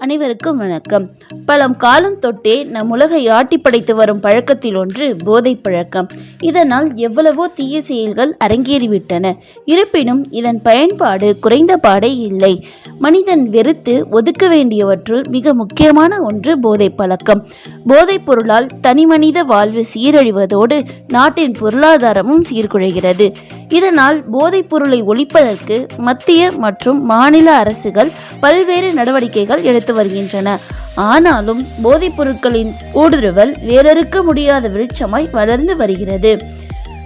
அனைவருக்கும் வணக்கம். பலம் காலம் தொட்டே நம் உலகை ஆட்டி படைத்து வரும் பழக்கத்தில் ஒன்று போதை பழக்கம். இதனால் எவ்வளவோ தீய செயல்கள் அரங்கேறிவிட்டன. இருப்பினும் இதன் பயன்பாடு குறைந்த பாடே இல்லை. மனிதன் வெறுத்து ஒதுக்க வேண்டியவற்றுள் மிக முக்கியமான ஒன்று போதை பழக்கம். போதைப் பொருளால் தனிமனித வாழ்வு சீரழிவதோடு நாட்டின் பொருளாதாரமும் சீர்குலைகிறது. இதனால் போதைப் பொருளை ஒழிப்பதற்கு மத்திய மற்றும் மாநில அரசுகள் பல்வேறு நடவடிக்கைகள் எடுத்து வருகின்றன. ஆனாலும் போதைப் பொருட்களின் ஊடுருவல் வேறறுக்க முடியாத விருட்சமாய் வளர்ந்து வருகிறது.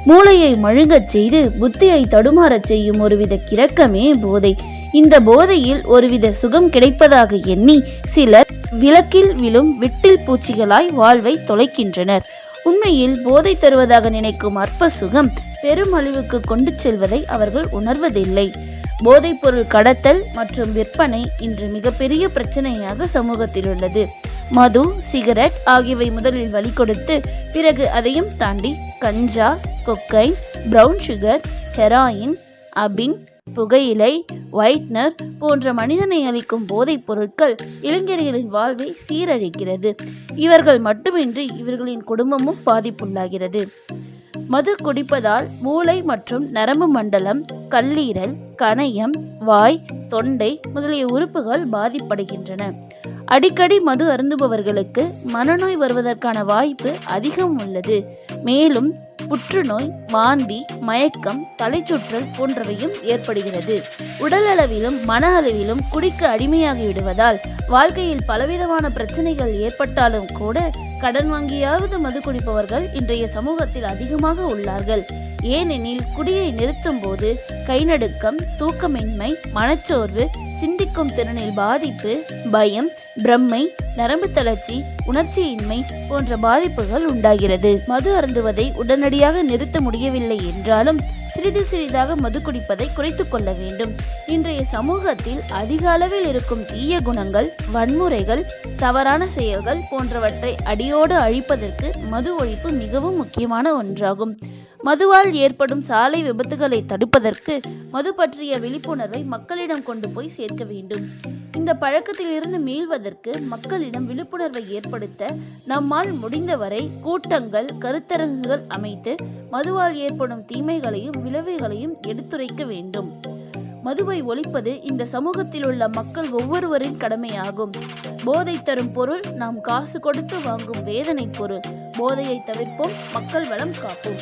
மூளையை மழுங்கச் செய்து புத்தியை தடுமாறச் செய்யும் ஒருவித கிறக்கமே போதை. இந்த போதையில் ஒருவித சுகம் கிடைப்பதாக எண்ணி சிலர் விளக்கில் விழும் விட்டில் பூச்சிகளாய் வாழ்வை தொலைக்கின்றனர். உண்மையில் போதை தருவதாக நினைக்கும் அற்ப சுகம் பெரும் அழிவுக்கு கொண்டு செல்வதை அவர்கள் உணர்வதில்லை. போதைப் பொருள் கடத்தல் மற்றும் விற்பனை இன்று மிகப்பெரிய பிரச்சனையாக சமூகத்தில் உள்ளது. மது, சிகரெட் ஆகியவை முதலில் வழி கொடுத்து பிறகு அதையும் தாண்டி கஞ்சா, கொக்கைன், பிரவுன் சுகர், ஹெராயின், அபின், புகையிலை, ஒயிட்னர் போன்ற மனிதனை அளிக்கும் போதைப் பொருட்கள் இளைஞர்களின் வாழ்வை சீரழிக்கிறது. இவர்கள் மட்டுமின்றி இவர்களின் குடும்பமும் பாதிப்புள்ளாகிறது. மது குடிப்பதால் மூளை மற்றும் நரம்பு மண்டலம், கல்லீரல், கணையம், வாய், தொண்டை முதலிய உறுப்புகள் பாதிப்படைகின்றன. அடிக்கடி மது அருந்துபவர்களுக்கு மனநோய் வருவதற்கான வாய்ப்பு அதிகம் உள்ளது. மேலும் புற்றுநோய், வாந்தி, மயக்கம், தலைச்சுற்றல் போன்றவையும் ஏற்படுகிறது. உடல் அளவிலும் மன அளவிலும் குடிக்கு அடிமையாகி விடுவதால் வாழ்க்கையில் பலவிதமான பிரச்சனைகள் ஏற்பட்டாலும் கூட கடன் வாங்கியாவது மது குடிப்பவர்கள் இன்றைய சமூகத்தில் அதிகமாக உள்ளார்கள். ஏனெனில் குடியை நிறுத்தும் போது கைநடுக்கம், தூக்கமின்மை, மனச்சோர்வு, சிந்திக்கும் திறனில் பாதிப்பு, பயம், பிரம்மை, நரம்பு தளர்ச்சி, உணர்ச்சியின்மை போன்ற பாதிப்புகள் உண்டாகிறது. மது அருந்துவதை உடனடியாக நிறுத்த முடியவில்லை என்றாலும் சிறிது சிறிதாக மது குடிப்பதை குறைத்துக் கொள்ள வேண்டும். இன்றைய சமூகத்தில் அதிக அளவில் இருக்கும் தீய குணங்கள், வன்முறைகள், தவறான செயல்கள் போன்றவற்றை அடியோடு அழிப்பதற்கு மது ஒழிப்பு மிகவும் முக்கியமான ஒன்றாகும். மதுவால் ஏற்படும் சாலை விபத்துகளை தடுப்பதற்கு மது பற்றிய விழிப்புணர்வை மக்களிடம் கொண்டு போய் சேர்க்க வேண்டும். இந்த பழக்கத்தில் இருந்து மீள்வதற்கு மக்களிடம் விழிப்புணர்வை ஏற்படுத்த நம்மால் முடிந்தவரை கூட்டங்கள், கருத்தரங்குகள் அமைத்து மதுவால் ஏற்படும் தீமைகளையும் விளைவுகளையும் எடுத்துரைக்க வேண்டும். மதுவை ஒழிப்பது இந்த சமூகத்தில் உள்ள மக்கள் ஒவ்வொருவரின் கடமையாகும். போதை தரும் பொருள் நாம் காசு கொடுத்து வாங்கும் வேதனை பொருள். போதையை தவிர்ப்போம், மக்கள் வளம் காப்போம்.